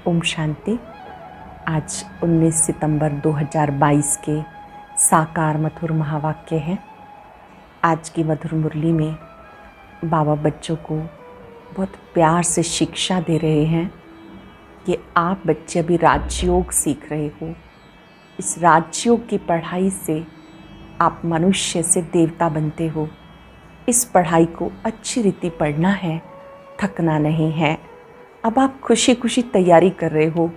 ओम शांति। आज 19 सितंबर 2022 के साकार मधुर महावाक्य हैं। आज की मधुर मुरली में बाबा बच्चों को बहुत प्यार से शिक्षा दे रहे हैं कि आप बच्चे अभी राजयोग सीख रहे हो। इस राजयोग की पढ़ाई से आप मनुष्य से देवता बनते हो। इस पढ़ाई को अच्छी रीति पढ़ना है, थकना नहीं है। अब आप खुशी खुशी तैयारी कर रहे हो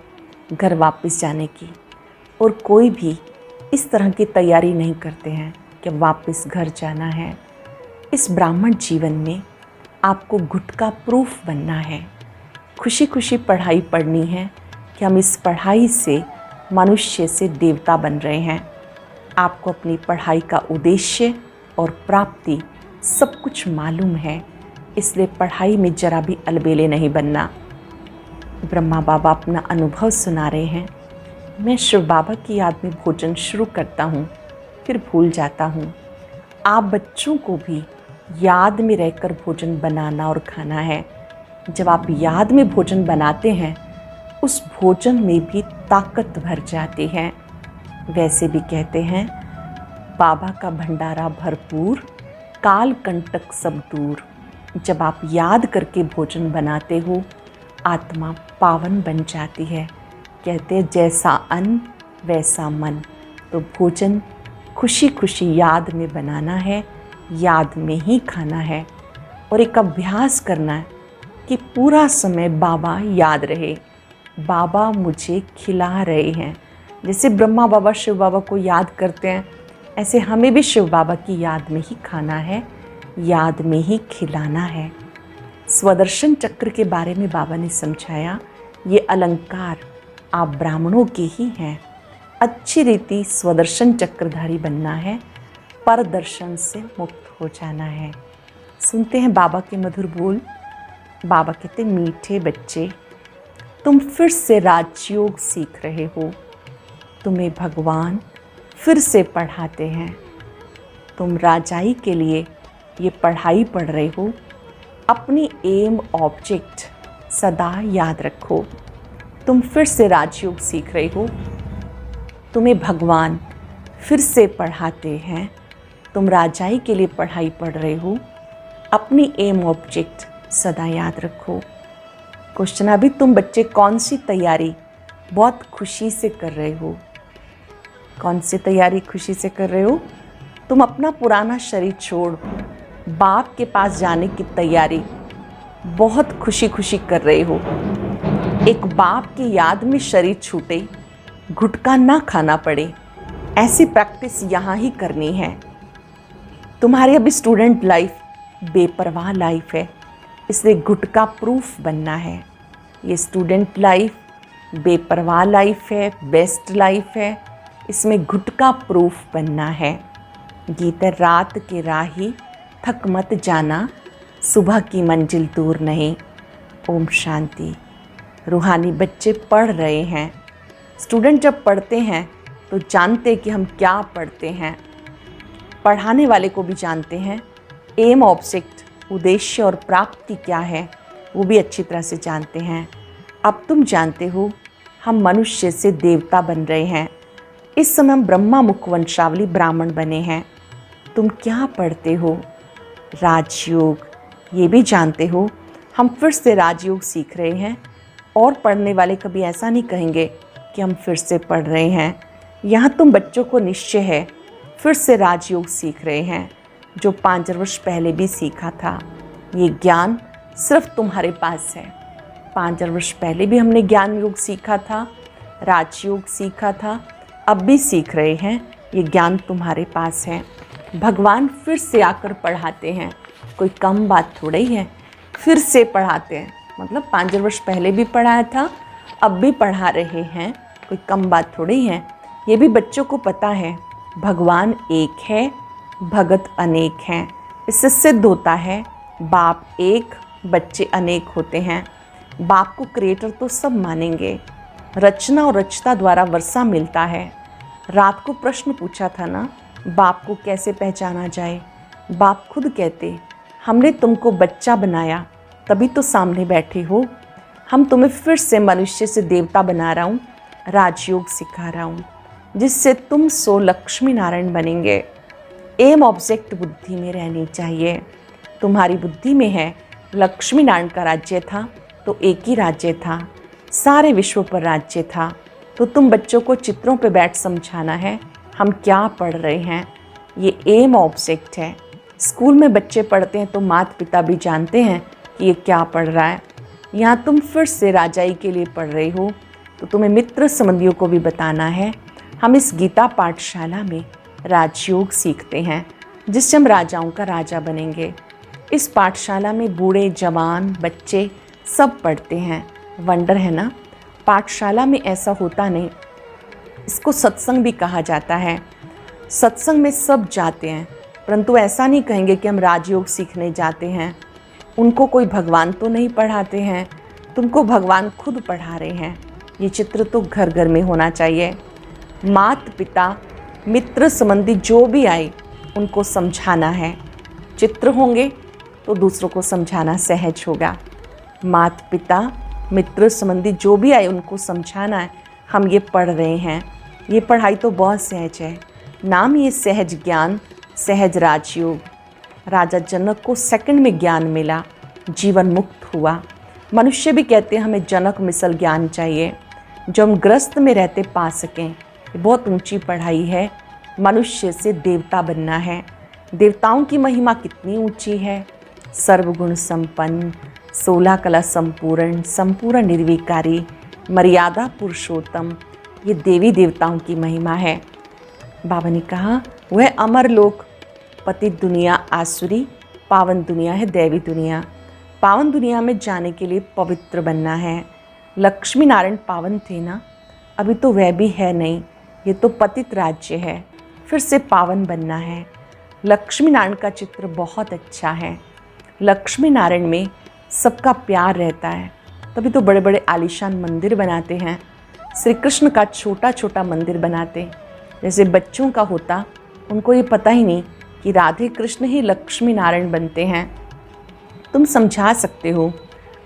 घर वापस जाने की, और कोई भी इस तरह की तैयारी नहीं करते हैं कि वापस घर जाना है। इस ब्राह्मण जीवन में आपको गुटका प्रूफ बनना है, खुशी खुशी पढ़ाई पढ़नी है कि हम इस पढ़ाई से मनुष्य से देवता बन रहे हैं। आपको अपनी पढ़ाई का उद्देश्य और प्राप्ति सब कुछ मालूम है, इसलिए पढ़ाई में जरा भी अलबेले नहीं बनना। ब्रह्मा बाबा अपना अनुभव सुना रहे हैं। मैं शिव बाबा की याद में भोजन शुरू करता हूँ, फिर भूल जाता हूँ। आप बच्चों को भी याद में रहकर भोजन बनाना और खाना है। जब आप याद में भोजन बनाते हैं, उस भोजन में भी ताकत भर जाती है। वैसे भी कहते हैं, बाबा का भंडारा भरपूर, काल कंटक सब दूर। जब आप याद करके भोजन बनाते हो, आत्मा पावन बन जाती है। कहते हैं, जैसा अन्न वैसा मन। तो भोजन खुशी खुशी याद में बनाना है, याद में ही खाना है, और एक अभ्यास करना है कि पूरा समय बाबा याद रहे, बाबा मुझे खिला रहे हैं। जैसे ब्रह्मा बाबा शिव बाबा को याद करते हैं, ऐसे हमें भी शिव बाबा की याद में ही खाना है, याद में ही खिलाना है। स्वदर्शन चक्र के बारे में बाबा ने समझाया, ये अलंकार आप ब्राह्मणों के ही हैं। अच्छी रीति स्वदर्शन चक्रधारी बनना है, परदर्शन से मुक्त हो जाना है। सुनते हैं बाबा के मधुर बोल। बाबा कहते, मीठे बच्चे, तुम फिर से राजयोग सीख रहे हो। तुम्हें भगवान फिर से पढ़ाते हैं। तुम राजाई के लिए ये पढ़ाई पढ़ रहे हो। अपनी एम ऑब्जेक्ट सदा याद रखो। तुम फिर से राजयोग सीख रहे हो। तुम्हें भगवान फिर से पढ़ाते हैं। तुम राजाई के लिए पढ़ाई पढ़ रहे हो। अपनी एम ऑब्जेक्ट सदा याद रखो। क्वेश्चन, अभी तुम बच्चे कौन सी तैयारी बहुत खुशी से कर रहे हो? कौन सी तैयारी खुशी से कर रहे हो? तुम अपना पुराना शरीर छोड़ बाप के पास जाने की तैयारी बहुत खुशी खुशी कर रहे हो। एक बाप की याद में शरीर छूटे, गुटखा ना खाना पड़े, ऐसी प्रैक्टिस यहाँ ही करनी है। तुम्हारी अभी स्टूडेंट लाइफ बेपरवाह लाइफ है, इसलिए गुटखा प्रूफ बनना है। ये स्टूडेंट लाइफ बेपरवाह लाइफ है, बेस्ट लाइफ है, इसमें गुटखा प्रूफ बनना है। गीता, रात के राही थक मत जाना, सुबह की मंजिल दूर नहीं। ओम शांति। रूहानी बच्चे पढ़ रहे हैं। स्टूडेंट जब पढ़ते हैं तो जानते कि हम क्या पढ़ते हैं। पढ़ाने वाले को भी जानते हैं, एम ऑब्जेक्ट उद्देश्य और प्राप्ति क्या है वो भी अच्छी तरह से जानते हैं। अब तुम जानते हो हम मनुष्य से देवता बन रहे हैं। इस समय हम ब्रह्मा मुख वंशावली ब्राह्मण बने हैं। तुम क्या पढ़ते हो? राजयोग। ये भी जानते हो हम फिर से राजयोग सीख रहे हैं, और पढ़ने वाले कभी ऐसा नहीं कहेंगे कि हम फिर से पढ़ रहे हैं। यहाँ तुम बच्चों को निश्चय है फिर से राजयोग सीख रहे हैं, जो 5 वर्ष पहले भी सीखा था। ये ज्ञान सिर्फ तुम्हारे पास है। 5 वर्ष पहले भी हमने ज्ञान योग सीखा था, राजयोग सीखा था, अब भी सीख रहे हैं। ये ज्ञान तुम्हारे पास है। भगवान फिर से आकर पढ़ाते हैं, कोई कम बात थोड़ी है। फिर से पढ़ाते हैं मतलब 5 वर्ष पहले भी पढ़ाया था, अब भी पढ़ा रहे हैं, कोई कम बात थोड़ी है। ये भी बच्चों को पता है, भगवान एक है, भगत अनेक हैं। इससे सिद्ध होता है बाप एक, बच्चे अनेक होते हैं। बाप को क्रिएटर तो सब मानेंगे। रचना और रचता द्वारा वर्षा मिलता है। रात को प्रश्न पूछा था ना, बाप को कैसे पहचाना जाए? बाप खुद कहते, हमने तुमको बच्चा बनाया, तभी तो सामने बैठे हो। हम तुम्हें फिर से मनुष्य से देवता बना रहा हूँ, राजयोग सिखा रहा हूँ, जिससे तुम सो लक्ष्मी नारायण बनेंगे। एम ऑब्जेक्ट बुद्धि में रहनी चाहिए। तुम्हारी बुद्धि में है लक्ष्मी नारायण का राज्य था तो एक ही राज्य था, सारे विश्व पर राज्य था। तो तुम बच्चों को चित्रों पे बैठ समझाना है हम क्या पढ़ रहे हैं, ये एम ऑब्जेक्ट है। स्कूल में बच्चे पढ़ते हैं तो माता पिता भी जानते हैं कि ये क्या पढ़ रहा है। यहाँ तुम फिर से राजाई के लिए पढ़ रहे हो तो तुम्हें मित्र संबंधियों को भी बताना है हम इस गीता पाठशाला में राजयोग सीखते हैं, जिससे हम राजाओं का राजा बनेंगे। इस पाठशाला में बूढ़े जवान बच्चे सब पढ़ते हैं। वंडर है ना, पाठशाला में ऐसा होता नहीं। इसको सत्संग भी कहा जाता है। सत्संग में सब जाते हैं, परंतु ऐसा नहीं कहेंगे कि हम राजयोग सीखने जाते हैं। उनको कोई भगवान तो नहीं पढ़ाते हैं, तुमको भगवान खुद पढ़ा रहे हैं। ये चित्र तो घर घर में होना चाहिए। माता पिता मित्र संबंधी जो भी आए उनको समझाना है। चित्र होंगे तो दूसरों को समझाना सहज होगा। माता पिता मित्र संबंधी जो भी आए उनको समझाना है हम ये पढ़ रहे हैं। ये पढ़ाई तो बहुत सहज है, नाम ये सहज ज्ञान, सहज राजयोग। राजा जनक को सेकंड में ज्ञान मिला, जीवन मुक्त हुआ। मनुष्य भी कहते हैं हमें जनक मिसल ज्ञान चाहिए जो हम ग्रस्त में रहते पा सकें। ये बहुत ऊंची पढ़ाई है। मनुष्य से देवता बनना है। देवताओं की महिमा कितनी ऊंची है। सर्वगुण संपन्न, 16 कला संपूर्ण, संपूर्ण निर्विकारी, मर्यादा पुरुषोत्तम, ये देवी देवताओं की महिमा है। बाबा ने कहा वह अमर लोक, पतित दुनिया आसुरी, पावन दुनिया है दैवी दुनिया। पावन दुनिया में जाने के लिए पवित्र बनना है। लक्ष्मी नारायण पावन थे ना, अभी तो वह भी है नहीं, ये तो पतित राज्य है। फिर से पावन बनना है। लक्ष्मी नारायण का चित्र बहुत अच्छा है। लक्ष्मी नारायण में सबका प्यार रहता है, तभी तो बड़े बड़े आलीशान मंदिर बनाते हैं। श्री कृष्ण का छोटा छोटा मंदिर बनाते, जैसे बच्चों का होता। उनको ये पता ही नहीं कि राधे कृष्ण ही लक्ष्मी नारायण बनते हैं। तुम समझा सकते हो,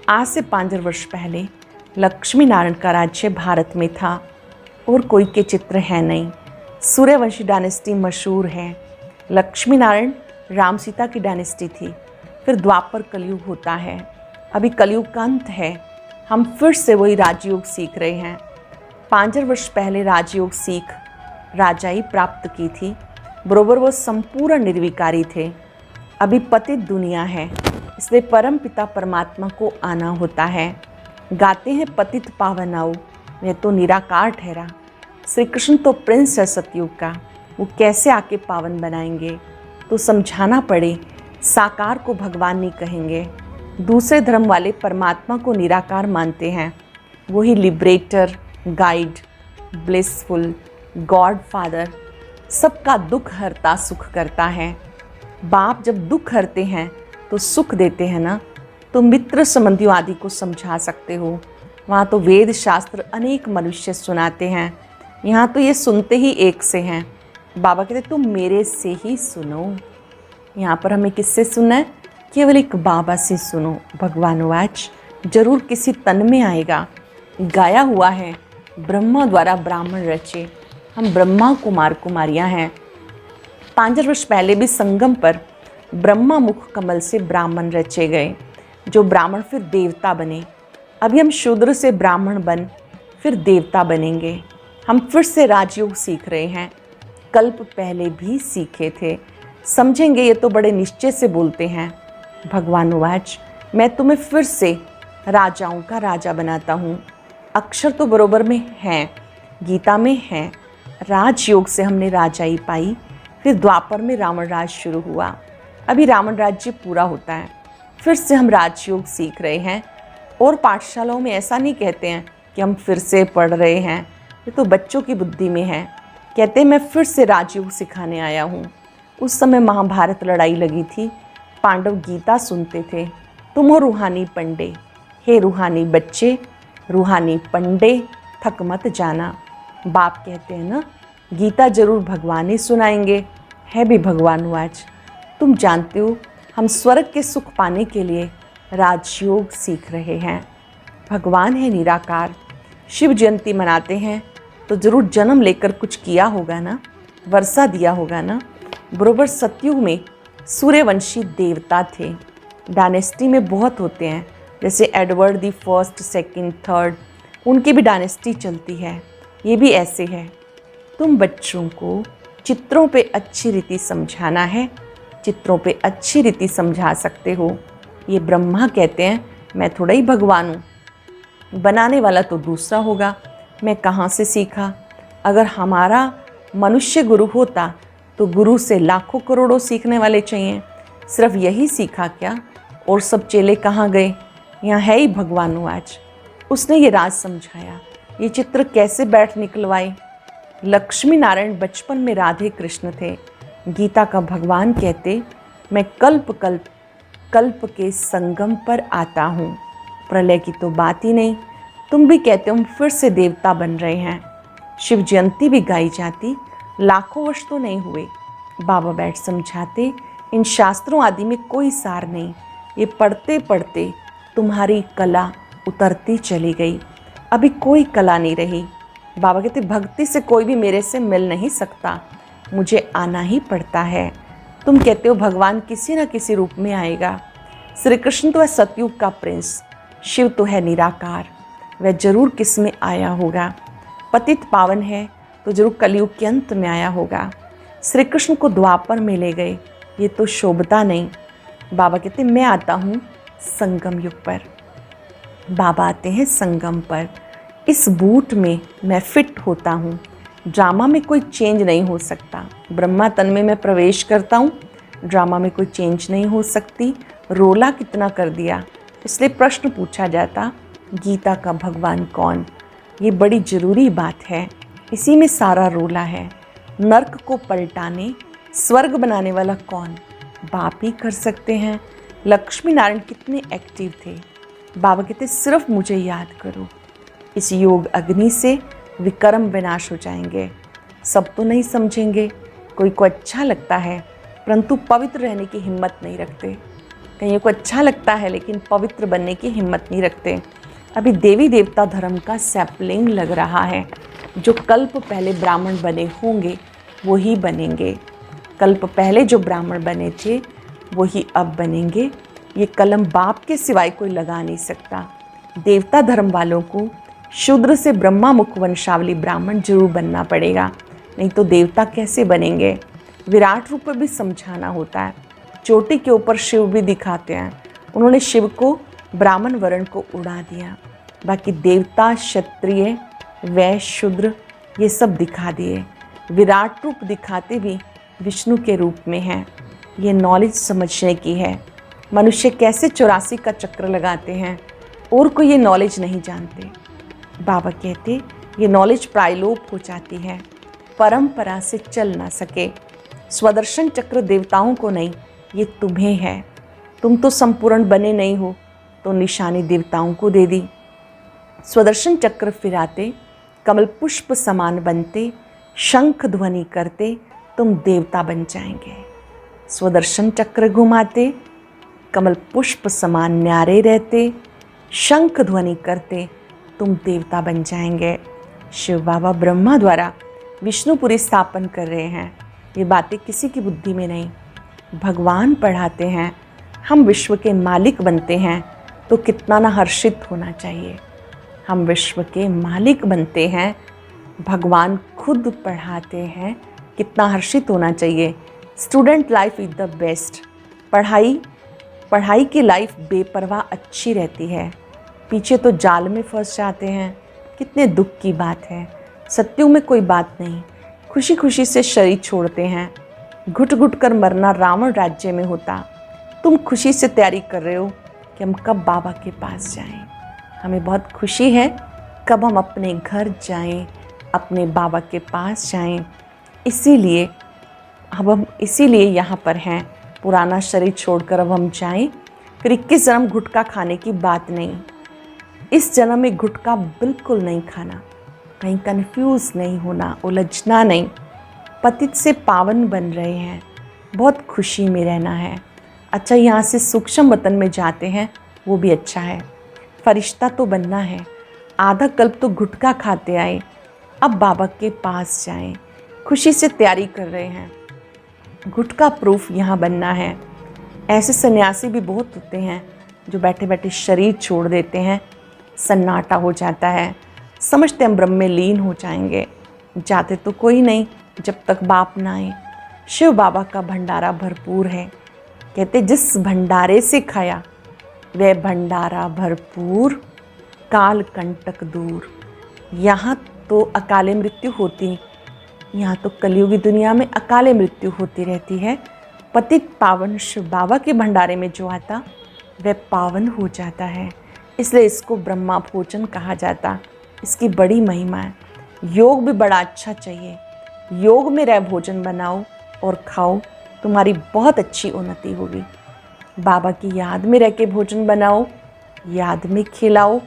आज से 5 वर्ष पहले लक्ष्मी नारायण का राज्य भारत में था और कोई के चित्र है नहीं। सूर्यवंशी डायनेस्टी मशहूर है। लक्ष्मी नारायण राम सीता की डायनेस्टी थी। फिर द्वापर कलयुग होता है, अभी कलयुग का अंत है। हम फिर से वही राजयोग सीख रहे हैं। 5 वर्ष पहले राजयोग सीख राजाई प्राप्त की थी, बरोबर वो संपूर्ण निर्विकारी थे। अभी पतित दुनिया है, इसलिए परम पिता परमात्मा को आना होता है। गाते हैं पतित पावन आओ, वह तो निराकार ठहरा। श्री कृष्ण तो प्रिंस है सतयुग का, वो कैसे आके पावन बनाएंगे। तो समझाना पड़े, साकार को भगवान नहीं कहेंगे। दूसरे धर्म वाले परमात्मा को निराकार मानते हैं। वही liberator, guide, blissful, God father, सबका दुख हरता सुख करता है। बाप जब दुख हरते हैं तो सुख देते हैं ना। तो मित्र संबंधियों आदि को समझा सकते हो। वहाँ तो वेद शास्त्र अनेक मनुष्य सुनाते हैं, यहाँ तो ये सुनते ही एक से हैं। बाबा कहते तुम मेरे से ही सुनो। यहाँ पर हमें किससे सुनना है? केवल एक बाबा से सुनो। भगवान वाच जरूर किसी तन में आएगा। गाया हुआ है ब्रह्मा द्वारा ब्राह्मण रचे, हम ब्रह्मा कुमार कुमारियाँ हैं। 5 वर्ष पहले भी संगम पर ब्रह्मा मुख कमल से ब्राह्मण रचे गए, जो ब्राह्मण फिर देवता बने। अभी हम शूद्र से ब्राह्मण बन फिर देवता बनेंगे। हम फिर से राजयोग सीख रहे हैं, कल्प पहले भी सीखे थे। समझेंगे, ये तो बड़े निश्चय से बोलते हैं। भगवान वाच मैं तुम्हें फिर से राजाओं का राजा बनाता हूँ। अक्षर तो बरोबर में हैं, गीता में हैं। राजयोग से हमने राजाई पाई, फिर द्वापर में रावण राज शुरू हुआ। अभी रावण राज्य पूरा होता है, फिर से हम राजयोग सीख रहे हैं। और पाठशालाओं में ऐसा नहीं कहते हैं कि हम फिर से पढ़ रहे हैं, ये तो बच्चों की बुद्धि में है। कहते हैं मैं फिर से राजयोग सिखाने आया हूँ। उस समय महाभारत लड़ाई लगी थी, पांडव गीता सुनते थे। तुम हो रूहानी पंडे, हे रूहानी बच्चे, रूहानी पंडे, थक मत जाना। बाप कहते हैं ना, गीता जरूर भगवान ही सुनाएंगे, है भी भगवान वाच। तुम जानते हो हम स्वर्ग के सुख पाने के लिए राजयोग सीख रहे हैं। भगवान है निराकार। शिव जयंती मनाते हैं तो जरूर जन्म लेकर कुछ किया होगा ना, वर्षा दिया होगा ना। बरोबर सतयुग में सूर्यवंशी देवता थे। डायनेस्टी में बहुत होते हैं, जैसे Edward the first, second, third, उनकी भी डायनेस्टी चलती है। ये भी ऐसे है। तुम बच्चों को चित्रों पे अच्छी रीति समझाना है, चित्रों पे अच्छी रीति समझा सकते हो। ये ब्रह्मा कहते हैं मैं थोड़ा ही भगवान हूँ, बनाने वाला तो दूसरा होगा। मैं कहाँ से सीखा? अगर हमारा मनुष्य गुरु होता तो गुरु से लाखों करोड़ों सीखने वाले चाहिए। सिर्फ यही सीखा क्या? और सब चेले कहाँ गए? यहाँ है ही भगवान हूँ आज। उसने ये राज समझाया। ये चित्र कैसे बैठ निकलवाए? लक्ष्मी नारायण बचपन में राधे कृष्ण थे। गीता का भगवान कहते मैं कल्प कल्प कल्प के संगम पर आता हूँ। प्रलय की तो बात ही नहीं। तुम भी कहते हो फिर से देवता बन रहे हैं। शिव जयंती भी गाई जाती, लाखों वर्ष तो नहीं हुए। बाबा बैठ समझाते इन शास्त्रों आदि में कोई सार नहीं। ये पढ़ते पढ़ते तुम्हारी कला उतरती चली गई, अभी कोई कला नहीं रही। बाबा कहते भक्ति से कोई भी मेरे से मिल नहीं सकता, मुझे आना ही पड़ता है। तुम कहते हो भगवान किसी न किसी रूप में आएगा। श्री कृष्ण तो है सतयुग का प्रिंस, शिव तो है निराकार। वह जरूर किस में आया होगा। पतित पावन है तो जरूर कलयुग के अंत में आया होगा। श्री कृष्ण को द्वापर में ले गए, ये तो शोभता नहीं। बाबा कहते मैं आता हूँ संगम युग पर। बाबा आते हैं संगम पर। इस बूट में मैं फिट होता हूँ। ड्रामा में कोई चेंज नहीं हो सकता। ब्रह्मा तन में मैं प्रवेश करता हूँ, ड्रामा में कोई चेंज नहीं हो सकती। रोला कितना कर दिया, इसलिए प्रश्न पूछा जाता गीता का भगवान कौन? ये बड़ी ज़रूरी बात है। इसी में सारा रोला है। नर्क को पलटाने स्वर्ग बनाने वाला कौन? बाप ही कर सकते हैं। लक्ष्मी नारायण कितने एक्टिव थे। बाबा कहते सिर्फ मुझे याद करो। इस योग अग्नि से विक्रम विनाश हो जाएंगे। सब तो नहीं समझेंगे, कोई को अच्छा लगता है परंतु पवित्र रहने की हिम्मत नहीं रखते। कहीं को अच्छा लगता है लेकिन पवित्र बनने की हिम्मत नहीं रखते। अभी देवी देवता धर्म का सैपलिंग लग रहा है। जो कल्प पहले ब्राह्मण बने होंगे वही बनेंगे। कल्प पहले जो ब्राह्मण बने थे वही अब बनेंगे। ये कलम बाप के सिवाय कोई लगा नहीं सकता। देवता धर्म वालों को शूद्र से ब्रह्मा मुख वंशावली ब्राह्मण जरूर बनना पड़ेगा, नहीं तो देवता कैसे बनेंगे? विराट रूप में भी समझाना होता है। चोटी के ऊपर शिव भी दिखाते हैं। उन्होंने शिव को ब्राह्मण वर्ण को उड़ा दिया, बाकी देवता, क्षत्रिय, वैश्य, शूद्र ये सब दिखा दिए। विराट रूप दिखाते भी विष्णु के रूप में है। ये नॉलेज समझने की है। मनुष्य कैसे 84 का चक्र लगाते हैं और कोई ये नॉलेज नहीं जानते। बाबा कहते ये नॉलेज प्रायलोप हो जाती है, परंपरा से चल ना सके। स्वदर्शन चक्र देवताओं को नहीं, ये तुम्हें है। तुम तो संपूर्ण बने नहीं हो तो निशानी देवताओं को दे दी। स्वदर्शन चक्र फिराते कमल पुष्प समान बनते, शंख ध्वनि करते तुम देवता बन जाएंगे। स्वदर्शन चक्र घुमाते कमल पुष्प समान न्यारे रहते, शंख ध्वनि करते तुम देवता बन जाएंगे। शिव बाबा ब्रह्मा द्वारा विष्णुपुरी स्थापन कर रहे हैं। ये बातें किसी की बुद्धि में नहीं, भगवान पढ़ाते हैं। हम विश्व के मालिक बनते हैं तो कितना ना हर्षित होना चाहिए। हम विश्व के मालिक बनते हैं, भगवान खुद पढ़ाते हैं, कितना हर्षित होना चाहिए। Student life is the best. पढ़ाई की लाइफ बेपरवाह अच्छी रहती है। पीछे तो जाल में फंस जाते हैं, कितने दुख की बात है। सत्युग में कोई बात नहीं, खुशी खुशी से शरीर छोड़ते हैं। घुट घुट कर मरना रावण राज्य में होता। तुम खुशी से तैयारी कर रहे हो कि हम कब बाबा के पास जाएं। हमें बहुत खुशी है कब हम अपने घर जाएं, अपने बाबा के पास जाएं। इसीलिए यहाँ पर हैं। पुराना शरीर छोड़कर अब हम जाएं। फिर 21 जन्म गुटखा खाने की बात नहीं। इस जन्म में गुटखा बिल्कुल नहीं खाना, कहीं कंफ्यूज नहीं होना, उलझना नहीं। पतित से पावन बन रहे हैं, बहुत खुशी में रहना है। अच्छा, यहाँ से सूक्ष्म वतन में जाते हैं वो भी अच्छा है। फरिश्ता तो बनना है, आधा कल्प तो गुटखा खाते आए, अब बाबा के पास जाएं, खुशी से तैयारी कर रहे हैं, गुटखा प्रूफ यहाँ बनना है। ऐसे सन्यासी भी बहुत होते हैं जो बैठे बैठे शरीर छोड़ देते हैं, सन्नाटा हो जाता है, समझते हम ब्रह्म में लीन हो जाएंगे, जाते तो कोई नहीं जब तक बाप ना आए। शिव बाबा का भंडारा भरपूर है, कहते जिस भंडारे से खाया वह भंडारा भरपूर, काल कंटक दूर। यहाँ तो अकाले मृत्यु होती, यहाँ तो कलयुगी दुनिया में अकाले मृत्यु होती रहती है। पतित पावन शिव बाबा के भंडारे में जो आता वह पावन हो जाता है, इसलिए इसको ब्रह्मा भोजन कहा जाता। इसकी बड़ी महिमा है। योग भी बड़ा अच्छा चाहिए, योग में रह भोजन बनाओ और खाओ, तुम्हारी बहुत अच्छी उन्नति होगी। बाबा की याद में रह के भोजन बनाओ, याद में खिलाओ,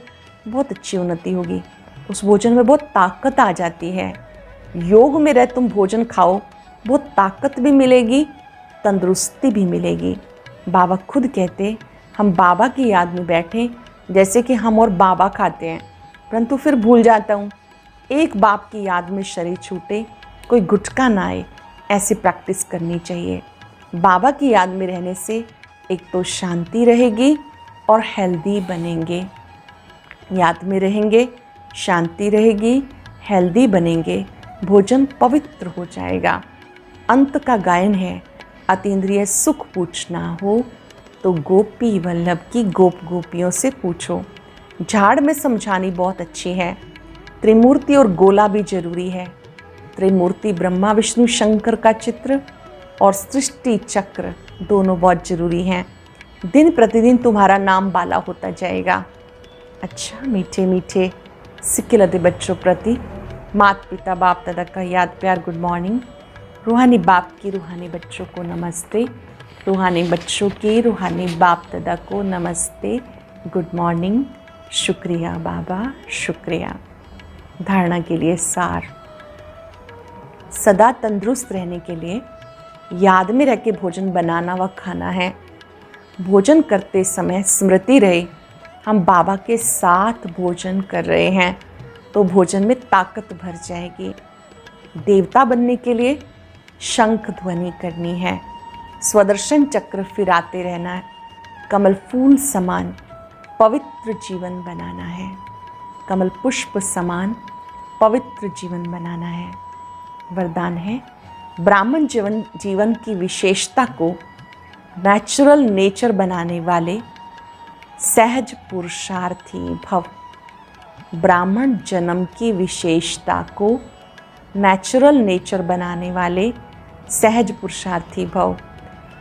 बहुत अच्छी उन्नति होगी। उस भोजन में बहुत ताकत आ जाती है। योग में रह तुम भोजन खाओ, बहुत ताकत भी मिलेगी, तंदुरुस्ती भी मिलेगी। बाबा खुद कहते हम बाबा की याद में बैठें जैसे कि हम और बाबा खाते हैं, परंतु फिर भूल जाता हूँ। एक बाप की याद में शरीर छूटे, कोई गुटखा ना आए, ऐसी प्रैक्टिस करनी चाहिए। बाबा की याद में रहने से एक तो शांति रहेगी और हेल्दी बनेंगे। याद में रहेंगे, शांति रहेगी, हेल्दी बनेंगे, भोजन पवित्र हो जाएगा। अंत का गायन है, अतीन्द्रिय सुख पूछना हो तो गोपी वल्लभ की गोप गोपियों से पूछो। झाड़ में समझानी बहुत अच्छी है। त्रिमूर्ति और गोला भी जरूरी है। त्रिमूर्ति ब्रह्मा विष्णु शंकर का चित्र और सृष्टि चक्र दोनों बहुत जरूरी हैं। दिन प्रतिदिन तुम्हारा नाम बाला होता जाएगा। अच्छा मीठे मीठे सिक्किलते बच्चों प्रति माता पिता बाप दादा का याद प्यार गुड मॉर्निंग। रूहानी बाप की रूहानी बच्चों को नमस्ते, रूहानी बच्चों की रूहानी बाप दादा को नमस्ते, गुड मॉर्निंग। शुक्रिया बाबा, शुक्रिया। धारणा के लिए सार, सदा तंदुरुस्त रहने के लिए याद में रह के भोजन बनाना व खाना है। भोजन करते समय स्मृति रहे हम बाबा के साथ भोजन कर रहे हैं, तो भोजन में ताकत भर जाएगी। देवता बनने के लिए शंख ध्वनि करनी है, स्वदर्शन चक्र फिराते रहना है, कमल फूल समान पवित्र जीवन बनाना है, कमल पुष्प समान पवित्र जीवन बनाना है। वरदान है, ब्राह्मण जीवन की विशेषता को नेचुरल नेचर बनाने वाले सहज पुरुषार्थी भव। ब्राह्मण जन्म की विशेषता को नेचुरल नेचर बनाने वाले सहज पुरुषार्थी भव।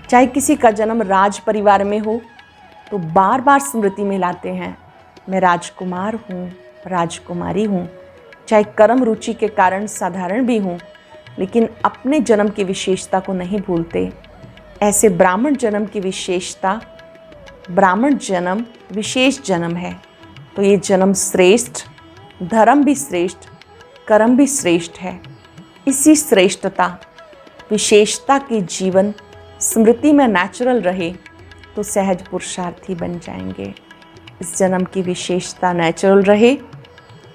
चाहे किसी का जन्म राज परिवार में हो तो बार बार स्मृति में लाते हैं, मैं राजकुमार हूँ, राजकुमारी हूँ। चाहे कर्म रुचि के कारण साधारण भी हूँ, लेकिन अपने जन्म की विशेषता को नहीं भूलते। ऐसे ब्राह्मण जन्म की विशेषता, ब्राह्मण जन्म विशेष जन्म है, तो ये जन्म श्रेष्ठ, धर्म भी श्रेष्ठ, कर्म भी श्रेष्ठ है। इसी श्रेष्ठता विशेषता की जीवन स्मृति में नेचुरल रहे तो सहज पुरुषार्थी बन जाएंगे। इस जन्म की विशेषता नेचुरल रहे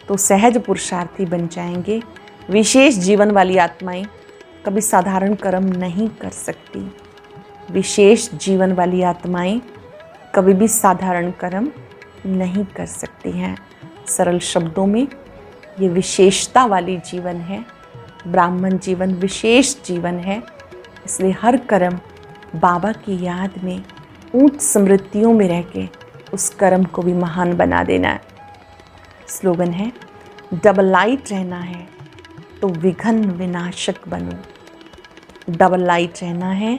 तो सहज पुरुषार्थी बन जाएंगे। विशेष जीवन वाली आत्माएं कभी साधारण कर्म नहीं कर सकती। विशेष जीवन वाली आत्माएं कभी भी साधारण कर्म नहीं कर सकती हैं। सरल शब्दों में ये विशेषता वाली जीवन है। ब्राह्मण जीवन विशेष जीवन है, इसलिए हर कर्म बाबा की याद में ऊंच स्मृतियों में रह के उस कर्म को भी महान बना देना है। स्लोगन है, डबल लाइट रहना है तो विघ्न विनाशक बनो। डबल लाइट रहना है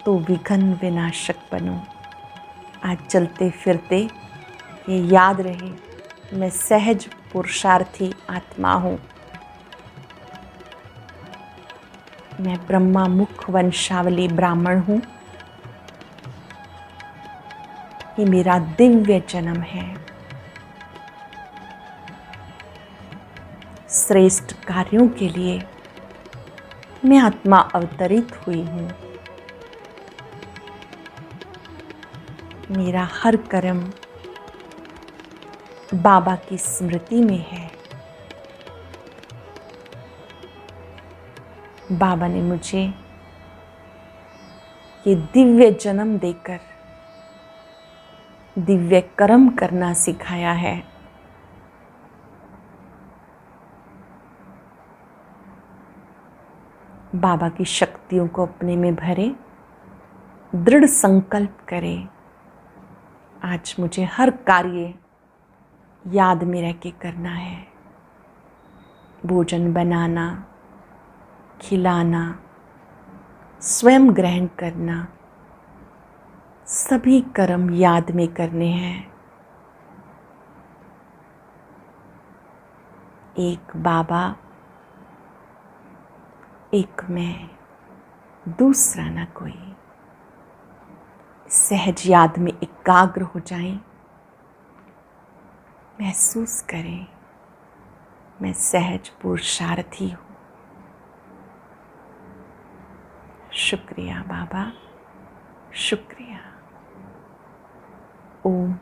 तो विघ्न विनाशक बनो। आज चलते फिरते ये याद रहे, मैं सहज पुरुषार्थी आत्मा हूँ। मैं ब्रह्मा मुख वंशावली ब्राह्मण हूँ। ये मेरा दिव्य जन्म है। श्रेष्ठ कार्यों के लिए मैं आत्मा अवतरित हुई हूँ। मेरा हर कर्म बाबा की स्मृति में है। बाबा ने मुझे ये दिव्य जन्म देकर दिव्य कर्म करना सिखाया है। बाबा की शक्तियों को अपने में भरे, दृढ़ संकल्प करें। आज मुझे हर कार्य याद में रह के करना है। भोजन बनाना, खिलाना, स्वयं ग्रहण करना, सभी कर्म याद में करने हैं। एक बाबा, एक मैं, दूसरा ना कोई। सहज याद में एकाग्र हो जाएं। महसूस करें, मैं सहज पुरुषार्थी हूँ। शुक्रिया बाबा, शुक्रिया। ओम